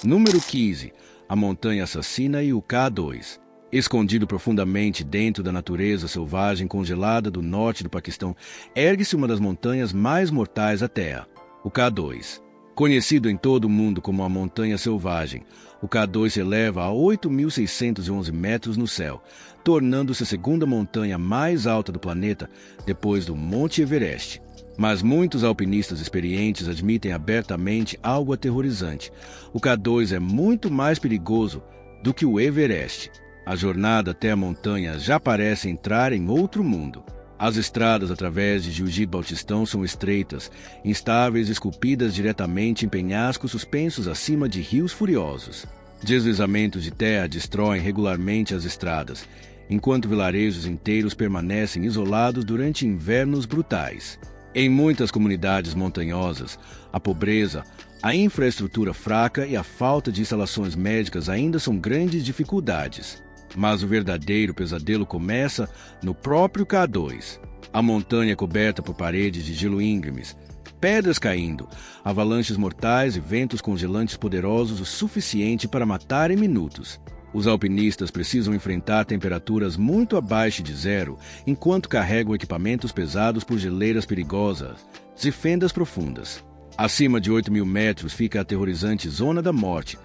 Número 15. A Montanha Assassina e o K2. Escondido profundamente dentro da natureza selvagem congelada do norte do Paquistão, ergue-se uma das montanhas mais mortais da Terra, o K2. Conhecido em todo o mundo como a Montanha Selvagem, o K2 se eleva a 8.611 metros no céu, tornando-se a segunda montanha mais alta do planeta depois do Monte Everest. Mas muitos alpinistas experientes admitem abertamente algo aterrorizante. O K2 é muito mais perigoso do que o Everest. A jornada até a montanha já parece entrar em outro mundo. As estradas através de Gilgit-Baltistão são estreitas, instáveis e esculpidas diretamente em penhascos suspensos acima de rios furiosos. Deslizamentos de terra destroem regularmente as estradas, enquanto vilarejos inteiros permanecem isolados durante invernos brutais. Em muitas comunidades montanhosas, a pobreza, a infraestrutura fraca e a falta de instalações médicas ainda são grandes dificuldades. Mas o verdadeiro pesadelo começa no próprio K2. A montanha é coberta por paredes de gelo íngremes, pedras caindo, avalanches mortais e ventos congelantes poderosos o suficiente para matar em minutos. Os alpinistas precisam enfrentar temperaturas muito abaixo de zero enquanto carregam equipamentos pesados por geleiras perigosas e fendas profundas. Acima de 8.000 metros fica a aterrorizante Zona da Morte,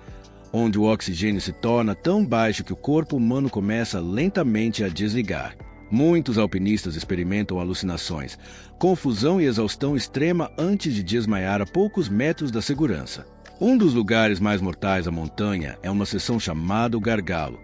onde o oxigênio se torna tão baixo que o corpo humano começa lentamente a desligar. Muitos alpinistas experimentam alucinações, confusão e exaustão extrema antes de desmaiar a poucos metros da segurança. Um dos lugares mais mortais da montanha é uma seção chamada o Gargalo,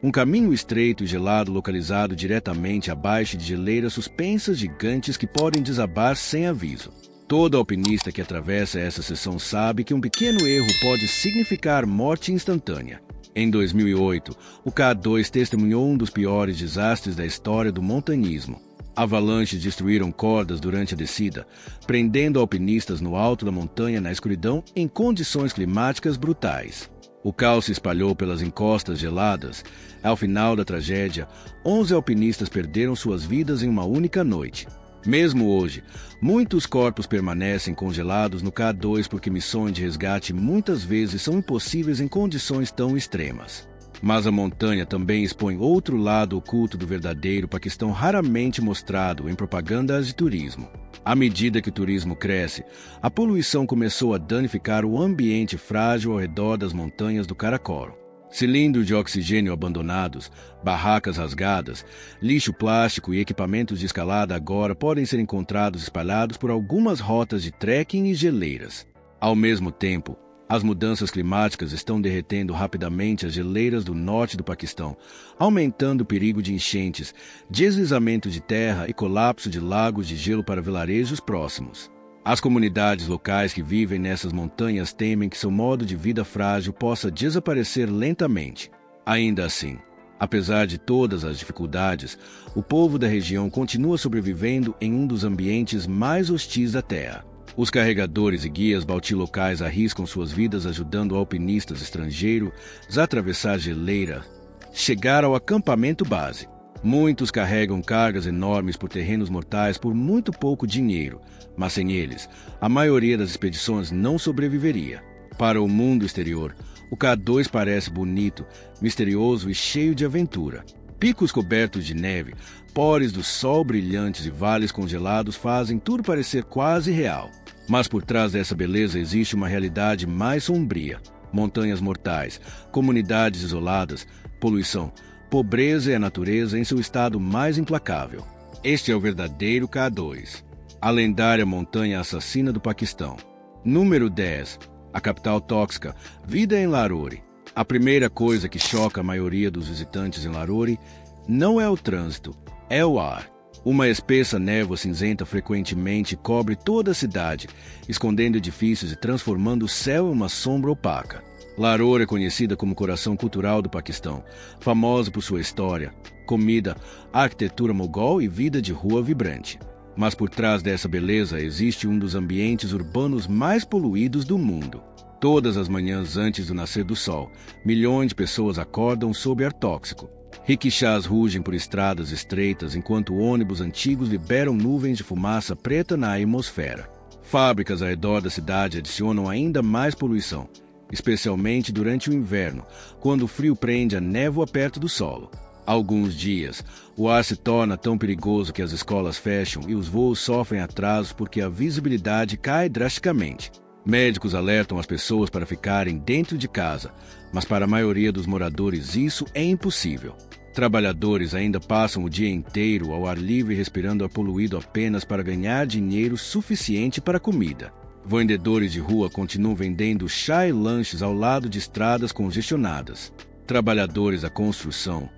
um caminho estreito e gelado localizado diretamente abaixo de geleiras suspensas gigantes que podem desabar sem aviso. Todo alpinista que atravessa essa seção sabe que um pequeno erro pode significar morte instantânea. Em 2008, o K2 testemunhou um dos piores desastres da história do montanhismo. Avalanches destruíram cordas durante a descida, prendendo alpinistas no alto da montanha na escuridão em condições climáticas brutais. O caos se espalhou pelas encostas geladas. Ao final da tragédia, 11 alpinistas perderam suas vidas em uma única noite. Mesmo hoje, muitos corpos permanecem congelados no K2 porque missões de resgate muitas vezes são impossíveis em condições tão extremas. Mas a montanha também expõe outro lado oculto do verdadeiro Paquistão raramente mostrado em propagandas de turismo. À medida que o turismo cresce, a poluição começou a danificar o ambiente frágil ao redor das montanhas do Karakoram. Cilindros de oxigênio abandonados, barracas rasgadas, lixo plástico e equipamentos de escalada agora podem ser encontrados espalhados por algumas rotas de trekking e geleiras. Ao mesmo tempo, as mudanças climáticas estão derretendo rapidamente as geleiras do norte do Paquistão, aumentando o perigo de enchentes, deslizamento de terra e colapso de lagos de gelo para vilarejos próximos. As comunidades locais que vivem nessas montanhas temem que seu modo de vida frágil possa desaparecer lentamente. Ainda assim, apesar de todas as dificuldades, o povo da região continua sobrevivendo em um dos ambientes mais hostis da Terra. Os carregadores e guias Bauti locais arriscam suas vidas ajudando alpinistas estrangeiros a atravessar geleiras, chegar ao acampamento base. Muitos carregam cargas enormes por terrenos mortais por muito pouco dinheiro, mas sem eles, a maioria das expedições não sobreviveria. Para o mundo exterior, o K2 parece bonito, misterioso e cheio de aventura. Picos cobertos de neve, pores do sol brilhantes e vales congelados fazem tudo parecer quase real. Mas por trás dessa beleza existe uma realidade mais sombria. Montanhas mortais, comunidades isoladas, poluição, pobreza e a natureza em seu estado mais implacável. Este é o verdadeiro K2, a lendária montanha assassina do Paquistão. Número 10. A capital tóxica, vida em Larori. A primeira coisa que choca a maioria dos visitantes em Larori não é o trânsito, é o ar. Uma espessa névoa cinzenta frequentemente cobre toda a cidade, escondendo edifícios e transformando o céu em uma sombra opaca. Larori é conhecida como coração cultural do Paquistão, famosa por sua história, comida, arquitetura mogol e vida de rua vibrante. Mas por trás dessa beleza existe um dos ambientes urbanos mais poluídos do mundo. Todas as manhãs antes do nascer do sol, milhões de pessoas acordam sob ar tóxico. Riquixás rugem por estradas estreitas enquanto ônibus antigos liberam nuvens de fumaça preta na atmosfera. Fábricas ao redor da cidade adicionam ainda mais poluição, especialmente durante o inverno, quando o frio prende a névoa perto do solo. Alguns dias, o ar se torna tão perigoso que as escolas fecham e os voos sofrem atrasos porque a visibilidade cai drasticamente. Médicos alertam as pessoas para ficarem dentro de casa, mas para a maioria dos moradores isso é impossível. Trabalhadores ainda passam o dia inteiro ao ar livre respirando ar poluído apenas para ganhar dinheiro suficiente para comida. Vendedores de rua continuam vendendo chá e lanches ao lado de estradas congestionadas. Trabalhadores da construção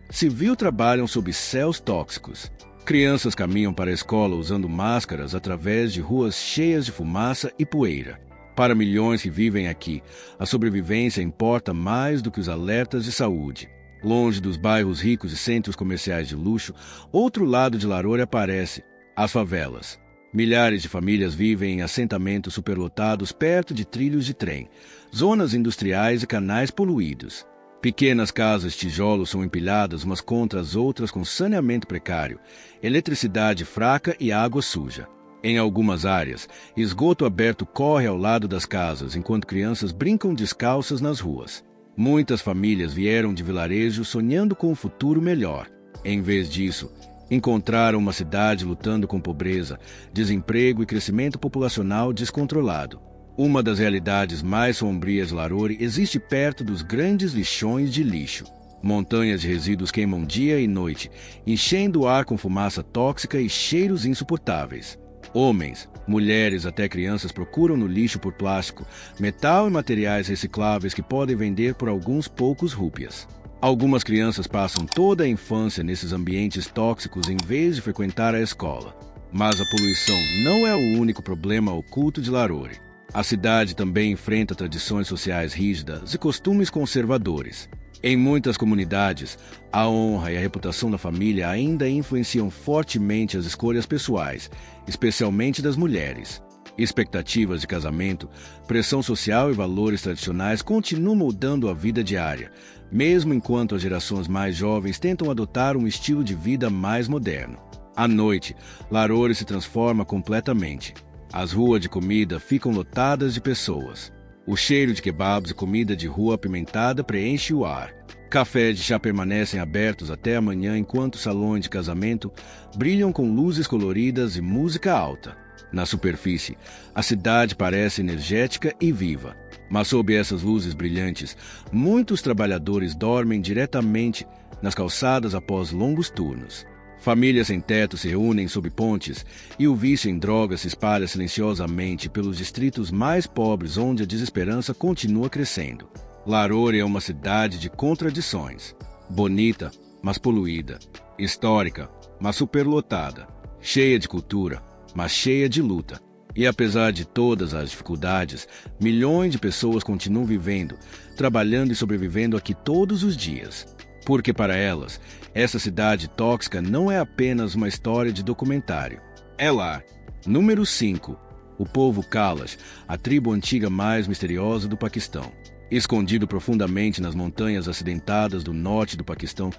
civil trabalham sob céus tóxicos. Crianças caminham para a escola usando máscaras através de ruas cheias de fumaça e poeira. Para milhões que vivem aqui, a sobrevivência importa mais do que os alertas de saúde. Longe dos bairros ricos e centros comerciais de luxo, outro lado de Larore aparece: as favelas. Milhares de famílias vivem em assentamentos superlotados perto de trilhos de trem, zonas industriais e canais poluídos. Pequenas casas de tijolos são empilhadas umas contra as outras com saneamento precário, eletricidade fraca e água suja. Em algumas áreas, esgoto aberto corre ao lado das casas enquanto crianças brincam descalças nas ruas. Muitas famílias vieram de vilarejos sonhando com um futuro melhor. Em vez disso, encontraram uma cidade lutando com pobreza, desemprego e crescimento populacional descontrolado. Uma das realidades mais sombrias de Larore existe perto dos grandes lixões de lixo. Montanhas de resíduos queimam dia e noite, enchendo o ar com fumaça tóxica e cheiros insuportáveis. Homens, mulheres até crianças procuram no lixo por plástico, metal e materiais recicláveis que podem vender por alguns poucos rúpias. Algumas crianças passam toda a infância nesses ambientes tóxicos em vez de frequentar a escola. Mas a poluição não é o único problema oculto de Larore. A cidade também enfrenta tradições sociais rígidas e costumes conservadores. Em muitas comunidades, a honra e a reputação da família ainda influenciam fortemente as escolhas pessoais, especialmente das mulheres. Expectativas de casamento, pressão social e valores tradicionais continuam moldando a vida diária, mesmo enquanto as gerações mais jovens tentam adotar um estilo de vida mais moderno. À noite, Larore se transforma completamente. As ruas de comida ficam lotadas de pessoas. O cheiro de kebabs e comida de rua apimentada preenche o ar. Cafés de chá permanecem abertos até amanhã enquanto salões de casamento brilham com luzes coloridas e música alta. Na superfície, a cidade parece energética e viva. Mas sob essas luzes brilhantes, muitos trabalhadores dormem diretamente nas calçadas após longos turnos. Famílias sem teto se reúnem sob pontes e o vício em drogas se espalha silenciosamente pelos distritos mais pobres onde a desesperança continua crescendo. Larore é uma cidade de contradições. Bonita, mas poluída. Histórica, mas superlotada. Cheia de cultura, mas cheia de luta. E apesar de todas as dificuldades, milhões de pessoas continuam vivendo, trabalhando e sobrevivendo aqui todos os dias. Porque para elas, essa cidade tóxica não é apenas uma história de documentário. É lá. Número 5. O povo Kalash, a tribo antiga mais misteriosa do Paquistão. Escondido profundamente nas montanhas acidentadas do norte do Paquistão,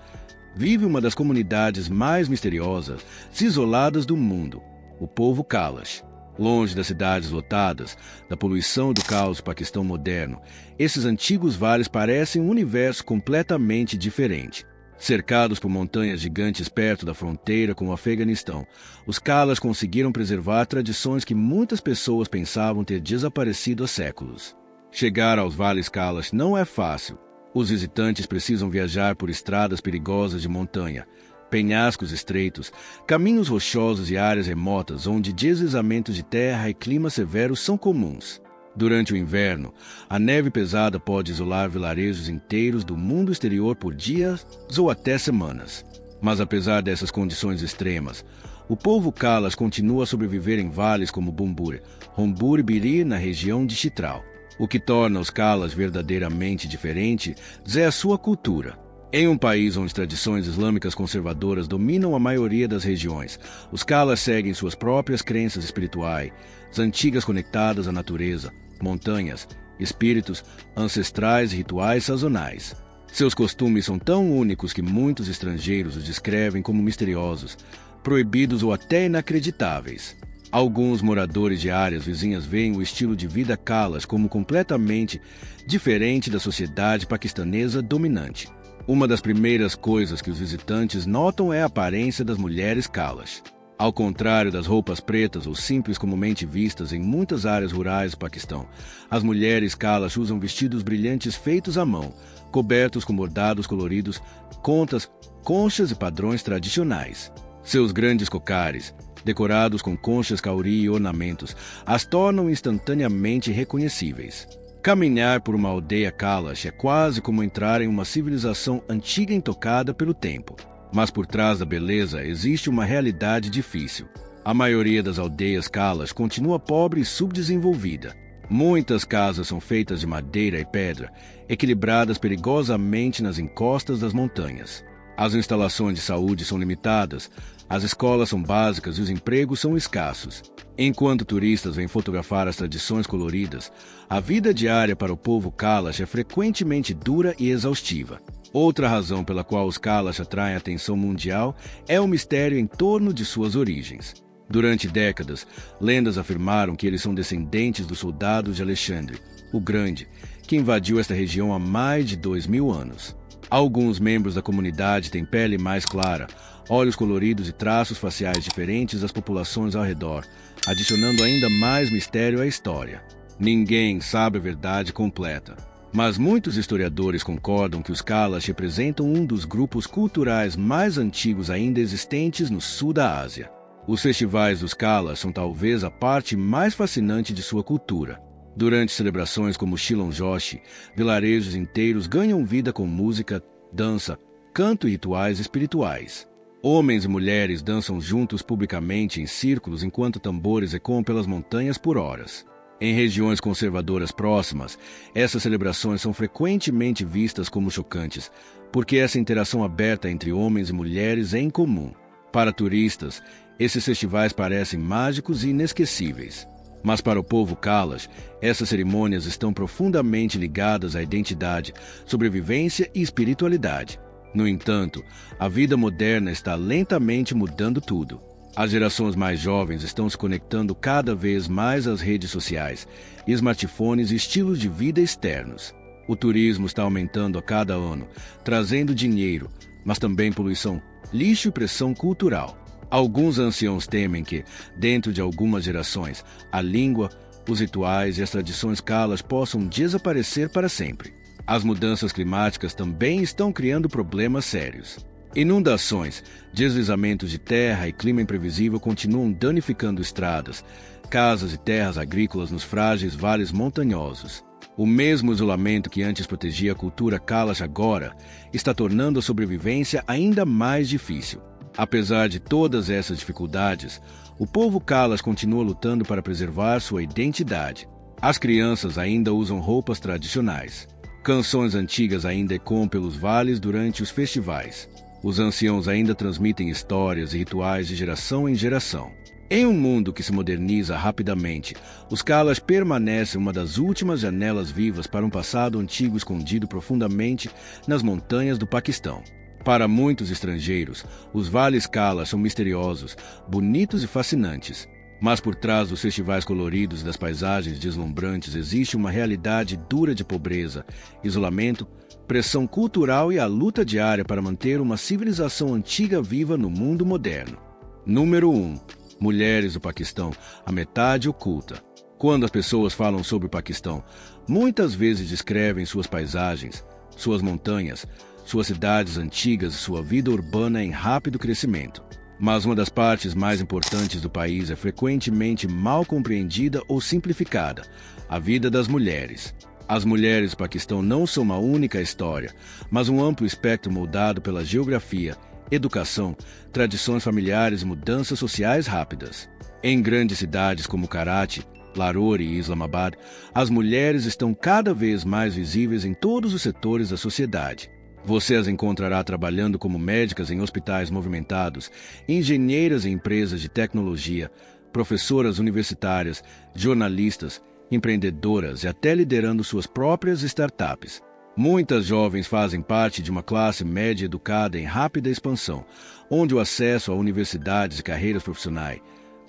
vive uma das comunidades mais misteriosas e isoladas do mundo, o povo Kalash. Longe das cidades lotadas, da poluição e do caos do Paquistão moderno, esses antigos vales parecem um universo completamente diferente. Cercados por montanhas gigantes perto da fronteira com o Afeganistão, os Kalash conseguiram preservar tradições que muitas pessoas pensavam ter desaparecido há séculos. Chegar aos vales Kalash não é fácil. Os visitantes precisam viajar por estradas perigosas de montanha, penhascos estreitos, caminhos rochosos e áreas remotas onde deslizamentos de terra e clima severos são comuns. Durante o inverno, a neve pesada pode isolar vilarejos inteiros do mundo exterior por dias ou até semanas. Mas apesar dessas condições extremas, o povo Kalash continua a sobreviver em vales como Bumbur, Rombur e Biri na região de Chitral. O que torna os Kalash verdadeiramente diferentes é a sua cultura. Em um país onde tradições islâmicas conservadoras dominam a maioria das regiões, os Kalash seguem suas próprias crenças espirituais, antigas conectadas à natureza, montanhas, espíritos, ancestrais e rituais sazonais. Seus costumes são tão únicos que muitos estrangeiros os descrevem como misteriosos, proibidos ou até inacreditáveis. Alguns moradores de áreas vizinhas veem o estilo de vida Kalash como completamente diferente da sociedade paquistanesa dominante. Uma das primeiras coisas que os visitantes notam é a aparência das mulheres Kalash. Ao contrário das roupas pretas ou simples comumente vistas em muitas áreas rurais do Paquistão, as mulheres Kalash usam vestidos brilhantes feitos à mão, cobertos com bordados coloridos, conchas e padrões tradicionais. Seus grandes cocares, decorados com conchas cauri e ornamentos, as tornam instantaneamente reconhecíveis. Caminhar por uma aldeia Kalash é quase como entrar em uma civilização antiga intocada pelo tempo. Mas por trás da beleza existe uma realidade difícil. A maioria das aldeias Kalash continua pobre e subdesenvolvida. Muitas casas são feitas de madeira e pedra, equilibradas perigosamente nas encostas das montanhas. As instalações de saúde são limitadas, as escolas são básicas e os empregos são escassos. Enquanto turistas vêm fotografar as tradições coloridas, a vida diária para o povo Kalash é frequentemente dura e exaustiva. Outra razão pela qual os Kalash atraem a atenção mundial é o mistério em torno de suas origens. Durante décadas, lendas afirmaram que eles são descendentes dos soldados de Alexandre, o Grande, que invadiu esta região há mais de 2000 anos. Alguns membros da comunidade têm pele mais clara, olhos coloridos e traços faciais diferentes das populações ao redor, adicionando ainda mais mistério à história. Ninguém sabe a verdade completa, mas muitos historiadores concordam que os Kalash representam um dos grupos culturais mais antigos ainda existentes no sul da Ásia. Os festivais dos Kalash são talvez a parte mais fascinante de sua cultura. Durante celebrações como Shilong Joshi, vilarejos inteiros ganham vida com música, dança, canto e rituais espirituais. Homens e mulheres dançam juntos publicamente em círculos enquanto tambores ecoam pelas montanhas por horas. Em regiões conservadoras próximas, essas celebrações são frequentemente vistas como chocantes, porque essa interação aberta entre homens e mulheres é incomum. Para turistas, esses festivais parecem mágicos e inesquecíveis. Mas para o povo Kalash, essas cerimônias estão profundamente ligadas à identidade, sobrevivência e espiritualidade. No entanto, a vida moderna está lentamente mudando tudo. As gerações mais jovens estão se conectando cada vez mais às redes sociais, smartphones e estilos de vida externos. O turismo está aumentando a cada ano, trazendo dinheiro, mas também poluição, lixo e pressão cultural. Alguns anciãos temem que, dentro de algumas gerações, a língua, os rituais e as tradições Kalash possam desaparecer para sempre. As mudanças climáticas também estão criando problemas sérios. Inundações, deslizamentos de terra e clima imprevisível continuam danificando estradas, casas e terras agrícolas nos frágeis vales montanhosos. O mesmo isolamento que antes protegia a cultura Kalash agora está tornando a sobrevivência ainda mais difícil. Apesar de todas essas dificuldades, o povo Kalash continua lutando para preservar sua identidade. As crianças ainda usam roupas tradicionais. Canções antigas ainda ecoam pelos vales durante os festivais. Os anciãos ainda transmitem histórias e rituais de geração em geração. Em um mundo que se moderniza rapidamente, os Kalash permanecem uma das últimas janelas vivas para um passado antigo escondido profundamente nas montanhas do Paquistão. Para muitos estrangeiros, os vales Kalash são misteriosos, bonitos e fascinantes. Mas por trás dos festivais coloridos e das paisagens deslumbrantes existe uma realidade dura de pobreza, isolamento, pressão cultural e a luta diária para manter uma civilização antiga viva no mundo moderno. Número 1. Mulheres do Paquistão, a metade oculta. Quando as pessoas falam sobre o Paquistão, muitas vezes descrevem suas paisagens, suas montanhas, suas cidades antigas e sua vida urbana em rápido crescimento. Mas uma das partes mais importantes do país é frequentemente mal compreendida ou simplificada: a vida das mulheres. As mulheres do Paquistão não são uma única história, mas um amplo espectro moldado pela geografia, educação, tradições familiares e mudanças sociais rápidas. Em grandes cidades como Karachi, Lahore e Islamabad, as mulheres estão cada vez mais visíveis em todos os setores da sociedade. Você as encontrará trabalhando como médicas em hospitais movimentados, engenheiras em empresas de tecnologia, professoras universitárias, jornalistas, empreendedoras e até liderando suas próprias startups. Muitas jovens fazem parte de uma classe média educada em rápida expansão, onde o acesso a universidades e carreiras profissionais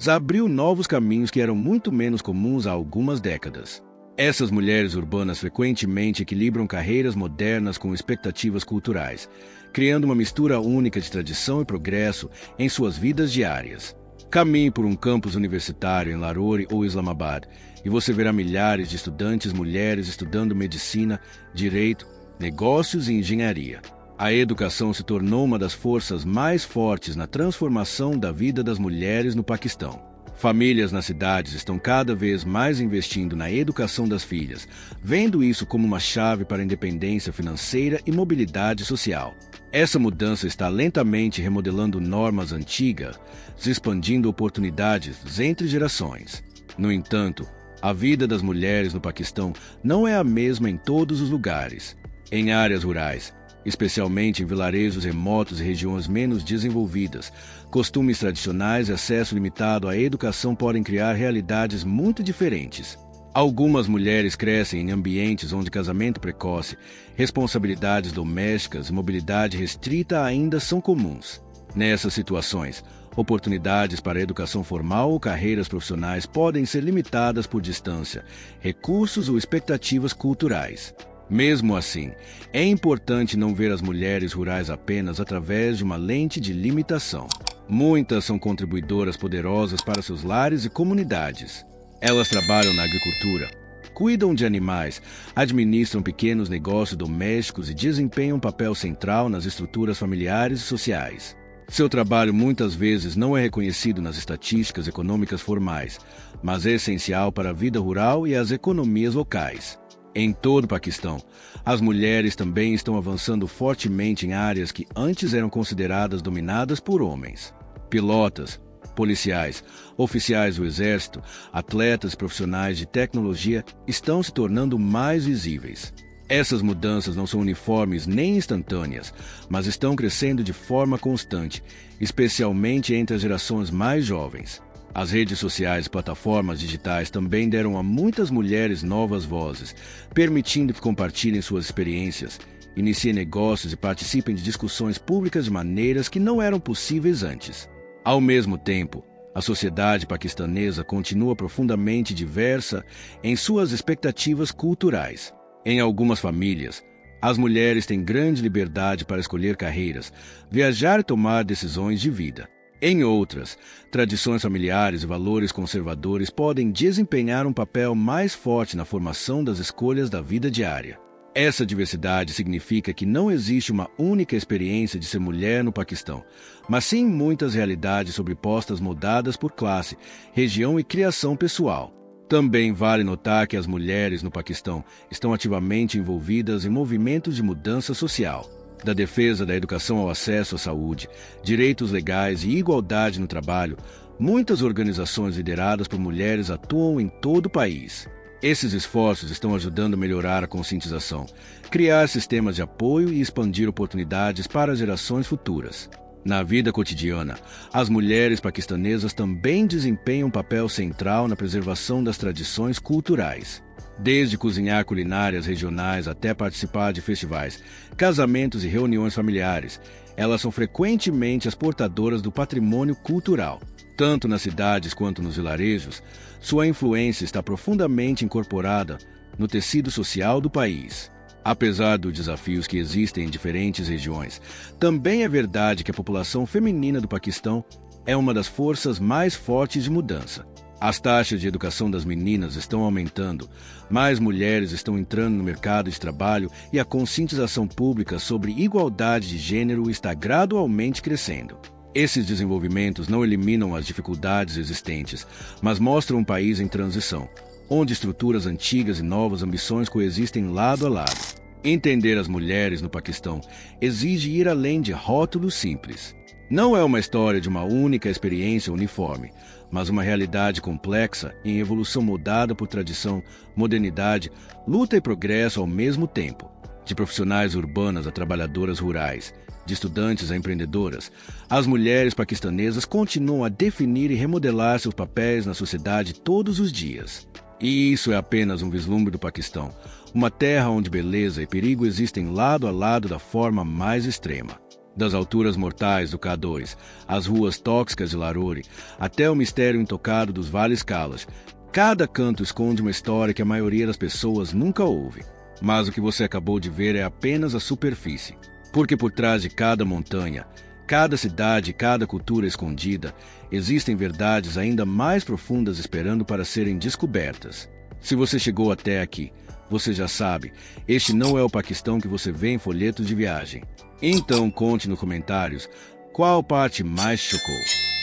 abriu novos caminhos que eram muito menos comuns há algumas décadas. Essas mulheres urbanas frequentemente equilibram carreiras modernas com expectativas culturais, criando uma mistura única de tradição e progresso em suas vidas diárias. Caminhe por um campus universitário em Lahore ou Islamabad e você verá milhares de estudantes mulheres estudando medicina, direito, negócios e engenharia. A educação se tornou uma das forças mais fortes na transformação da vida das mulheres no Paquistão. Famílias nas cidades estão cada vez mais investindo na educação das filhas, vendo isso como uma chave para a independência financeira e mobilidade social. Essa mudança está lentamente remodelando normas antigas, expandindo oportunidades entre gerações. No entanto, a vida das mulheres no Paquistão não é a mesma em todos os lugares. Em áreas rurais, especialmente em vilarejos remotos e regiões menos desenvolvidas, costumes tradicionais e acesso limitado à educação podem criar realidades muito diferentes. Algumas mulheres crescem em ambientes onde casamento precoce, responsabilidades domésticas e mobilidade restrita ainda são comuns. Nessas situações, oportunidades para a educação formal ou carreiras profissionais podem ser limitadas por distância, recursos ou expectativas culturais. Mesmo assim, é importante não ver as mulheres rurais apenas através de uma lente de limitação. Muitas são contribuidoras poderosas para seus lares e comunidades. Elas trabalham na agricultura, cuidam de animais, administram pequenos negócios domésticos e desempenham um papel central nas estruturas familiares e sociais. Seu trabalho muitas vezes não é reconhecido nas estatísticas econômicas formais, mas é essencial para a vida rural e as economias locais. Em todo o Paquistão, as mulheres também estão avançando fortemente em áreas que antes eram consideradas dominadas por homens. Pilotas, policiais, oficiais do exército, atletas e profissionais de tecnologia estão se tornando mais visíveis. Essas mudanças não são uniformes nem instantâneas, mas estão crescendo de forma constante, especialmente entre as gerações mais jovens. As redes sociais e plataformas digitais também deram a muitas mulheres novas vozes, permitindo que compartilhem suas experiências, iniciem negócios e participem de discussões públicas de maneiras que não eram possíveis antes. Ao mesmo tempo, a sociedade paquistanesa continua profundamente diversa em suas expectativas culturais. Em algumas famílias, as mulheres têm grande liberdade para escolher carreiras, viajar e tomar decisões de vida. Em outras, tradições familiares e valores conservadores podem desempenhar um papel mais forte na formação das escolhas da vida diária. Essa diversidade significa que não existe uma única experiência de ser mulher no Paquistão, mas sim muitas realidades sobrepostas moldadas por classe, região e criação pessoal. Também vale notar que as mulheres no Paquistão estão ativamente envolvidas em movimentos de mudança social. Da defesa da educação ao acesso à saúde, direitos legais e igualdade no trabalho, muitas organizações lideradas por mulheres atuam em todo o país. Esses esforços estão ajudando a melhorar a conscientização, criar sistemas de apoio e expandir oportunidades para as gerações futuras. Na vida cotidiana, as mulheres paquistanesas também desempenham um papel central na preservação das tradições culturais. Desde cozinhar culinárias regionais até participar de festivais, casamentos e reuniões familiares, elas são frequentemente as portadoras do patrimônio cultural. Tanto nas cidades quanto nos vilarejos, sua influência está profundamente incorporada no tecido social do país. Apesar dos desafios que existem em diferentes regiões, também é verdade que a população feminina do Paquistão é uma das forças mais fortes de mudança. As taxas de educação das meninas estão aumentando, mais mulheres estão entrando no mercado de trabalho e a conscientização pública sobre igualdade de gênero está gradualmente crescendo. Esses desenvolvimentos não eliminam as dificuldades existentes, mas mostram um país em transição, onde estruturas antigas e novas ambições coexistem lado a lado. Entender as mulheres no Paquistão exige ir além de rótulos simples. Não é uma história de uma única experiência uniforme, mas uma realidade complexa em evolução moldada por tradição, modernidade, luta e progresso ao mesmo tempo. De profissionais urbanas a trabalhadoras rurais, de estudantes a empreendedoras, as mulheres paquistanesas continuam a definir e remodelar seus papéis na sociedade todos os dias. E isso é apenas um vislumbre do Paquistão, uma terra onde beleza e perigo existem lado a lado da forma mais extrema. Das alturas mortais do K2, às ruas tóxicas de Laruri, até o mistério intocado dos vales Kalas, cada canto esconde uma história que a maioria das pessoas nunca ouve. Mas o que você acabou de ver é apenas a superfície. Porque por trás de cada montanha, cada cidade e cada cultura escondida, existem verdades ainda mais profundas esperando para serem descobertas. Se você chegou até aqui, você já sabe, este não é o Paquistão que você vê em folhetos de viagem. Então conte nos comentários qual parte mais chocou.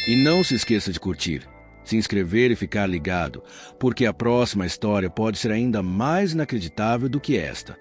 E não se esqueça de curtir, se inscrever e ficar ligado, porque a próxima história pode ser ainda mais inacreditável do que esta.